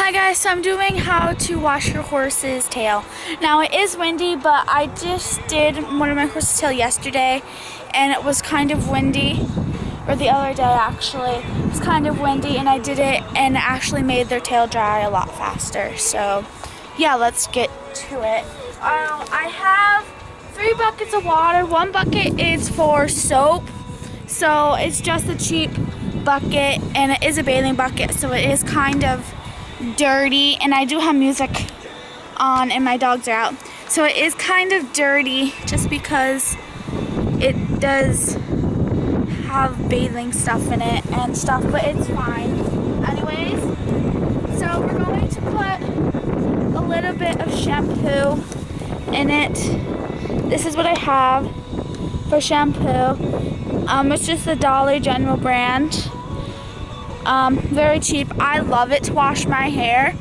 Hi guys, so I'm doing how to wash your horse's tail. Now it is windy, but I just did one of my horse's tail yesterday and it was kind of windy, or the other day actually. It was kind of windy and I did it and it actually made their tail dry a lot faster. So yeah, let's get to it. I have 3 buckets of water. 1 bucket is for soap, so it's just a cheap bucket and it is a bathing bucket, so it is kind of dirty, and I do have music on and my dogs are out, so it is kind of dirty just because it does have bathing stuff in it and stuff, but it's fine anyways. So we're going to put a little bit of shampoo in it. This is what I have for shampoo. It's just the Dollar General brand. Very cheap. I love it to wash my hair.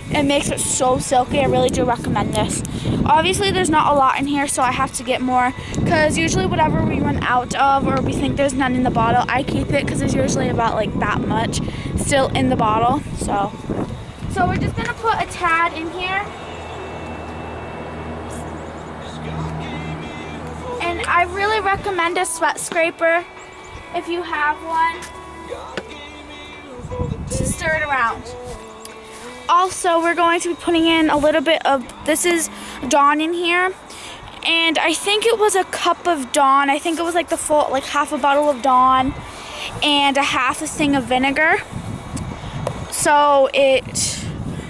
It makes it so silky. I really do recommend this. Obviously there's not a lot in here, so I have to get more, because usually whatever we run out of or we think there's none in the bottle, I keep it because there's usually about like that much still in the bottle. So we're just gonna put a tad in here. And I really recommend a sweat scraper if you have one, to stir it around. Also, we're going to be putting in a little bit of, this is Dawn in here, and I think it was a cup of Dawn. I think it was like the full, like half a bottle of Dawn and a half a thing of vinegar. So it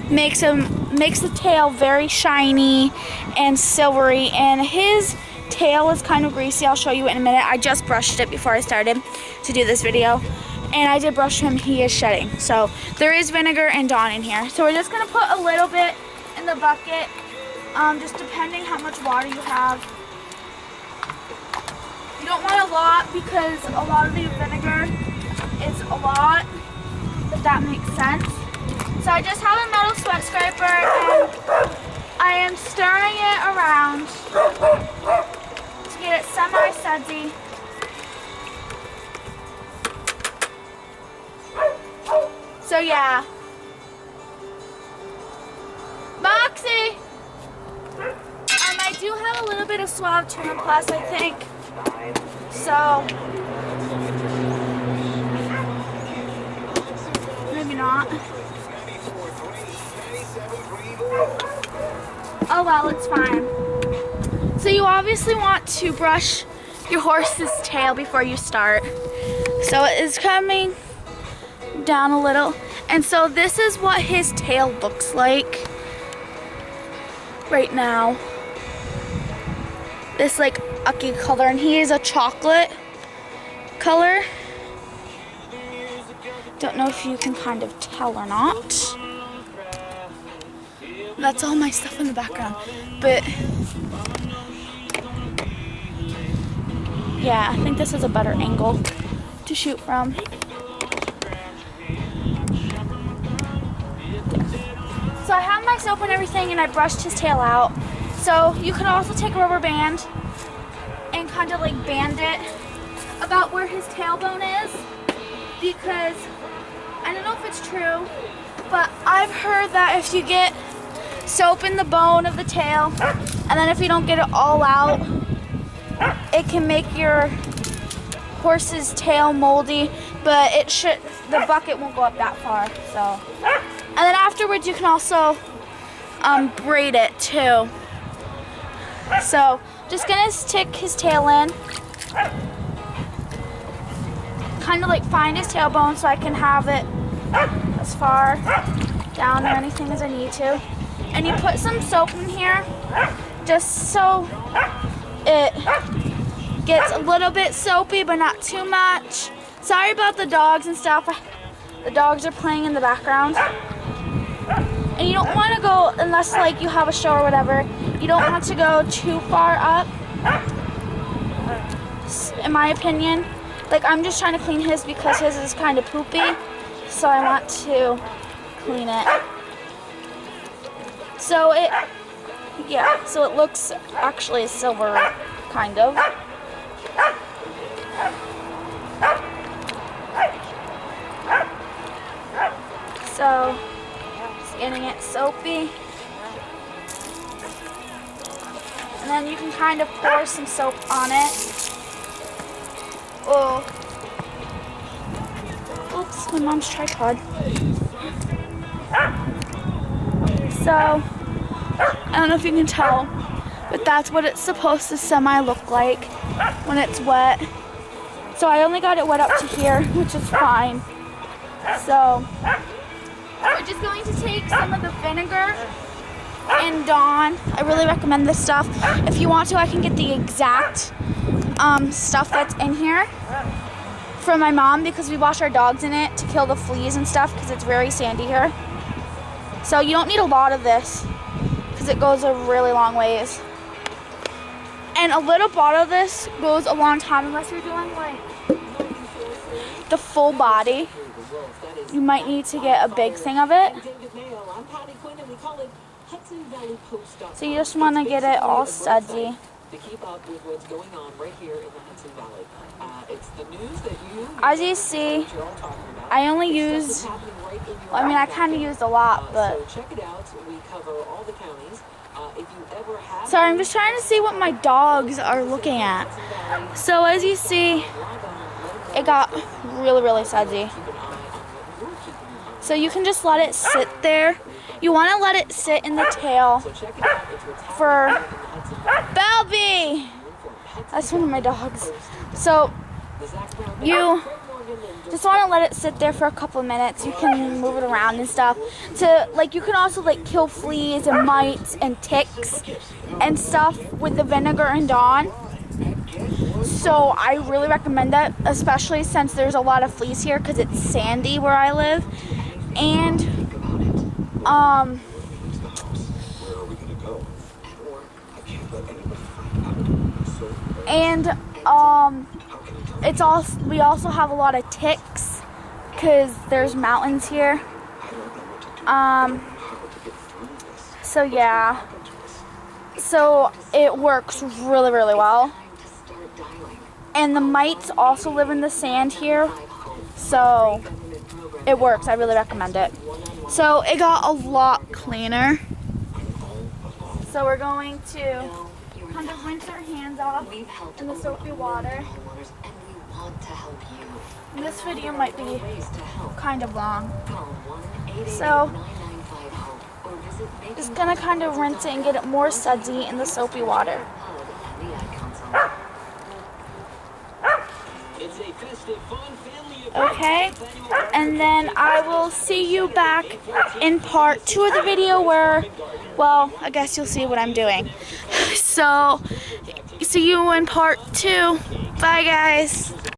makes the tail very shiny and silvery, and his tail is kind of greasy. I'll show you in a minute. I just brushed it before I started to do this video, and I did brush him. He is shedding. So there is vinegar and Dawn in here. So we're just gonna put a little bit in the bucket, just depending how much water you have. You don't want a lot because a lot of the vinegar is a lot, if that makes sense. So I just have a metal sweat scraper and I am stirring it around to get it semi-sudsy. So yeah. Moxie! I do have a little bit of Suave Tuna Plus, I think. So maybe not. Oh well, it's fine. So you obviously want to brush your horse's tail before you start. So it is coming down a little, and so this is what his tail looks like right now. This like ucky color, and he is a chocolate color. Don't know if you can kind of tell or not. That's all my stuff in the background, but yeah, I think this is a better angle to shoot from. So I have my soap and everything, and I brushed his tail out. So you could also take a rubber band and kind of like band it about where his tailbone is, because I don't know if it's true, but I've heard that if you get soap in the bone of the tail, and then if you don't get it all out, it can make your horse's tail moldy, but the bucket won't go up that far. So, and then afterwards you can also braid it too. So just gonna stick his tail in, kind of like find his tailbone so I can have it as far down or anything as I need to. And you put some soap in here just so it gets a little bit soapy, but not too much. Sorry about the dogs and stuff. The dogs are playing in the background. And you don't want to go, unless like you have a show or whatever, you don't want to go too far up, in my opinion. Like, I'm just trying to clean his because his is kind of poopy, so I want to clean it. So so it looks actually silver, kind of. So getting it soapy. And then you can kind of pour some soap on it. Oh. Oops, my mom's tripod. So, I don't know if you can tell, but that's what it's supposed to semi-look like when it's wet. So I only got it wet up to here, which is fine. So, we're just going to take some of the vinegar and Dawn. I really recommend this stuff. If you want to, I can get the exact stuff that's in here from my mom, because we wash our dogs in it to kill the fleas and stuff, because it's very sandy here. So you don't need a lot of this because it goes a really long ways. And a little bottle of this goes a long time, unless you're doing like the full body. You might need to get a big thing of it. So you just want to get it all sudsy. To keep up with what's going on right here in the Hudson Valley. It's the news that as you see, I only use, well, I mean, I kind of used a lot, but. So check it out. We cover all the counties. If you ever have. Sorry, I'm just trying to see what my dogs are looking at. So as you see, it got really, really sudsy. So you can just let it sit there. You want to let it sit in the tail for Belby. That's one of my dogs. So you just want to let it sit there for a couple of minutes. You can move it around and stuff. You can also kill fleas and mites and ticks and stuff with the vinegar and Dawn. So I really recommend that, especially since there's a lot of fleas here because it's sandy where I live. And we also have a lot of ticks because there's mountains here. So yeah. So it works really, really well. And the mites also live in the sand here. So it works. I really recommend it. So it got a lot cleaner. So we're going to kind of rinse our hands off in the soapy water. And this video might be kind of long. So just gonna kind of rinse it and get it more sudsy in the soapy water. Okay, and then I will see you back in part 2 of the video where, well, I guess you'll see what I'm doing. So, see you in part 2. Bye, guys.